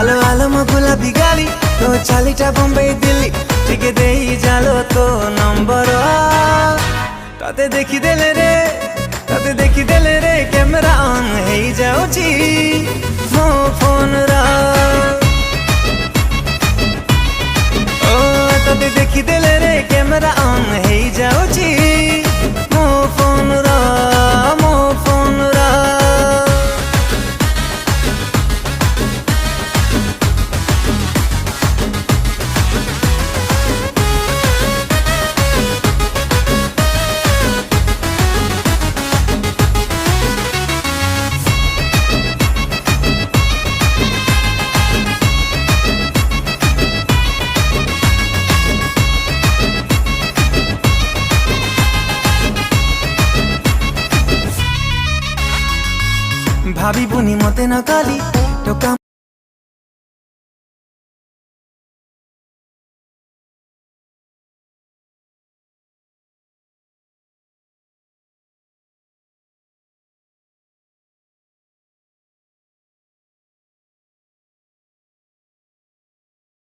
आलो आलो मो गुलाबी गाली तो चालीटा बम्बई दिल्ली टिके देई जालो तो नंबर ताते देखी देले रे कैमरा ऑन हेई जाउची मो फोन रा ओ ताते देखी देले रे कैमरा ऑन हेई जाउची मो फोन रा भाभी बुनी मते न काली टोका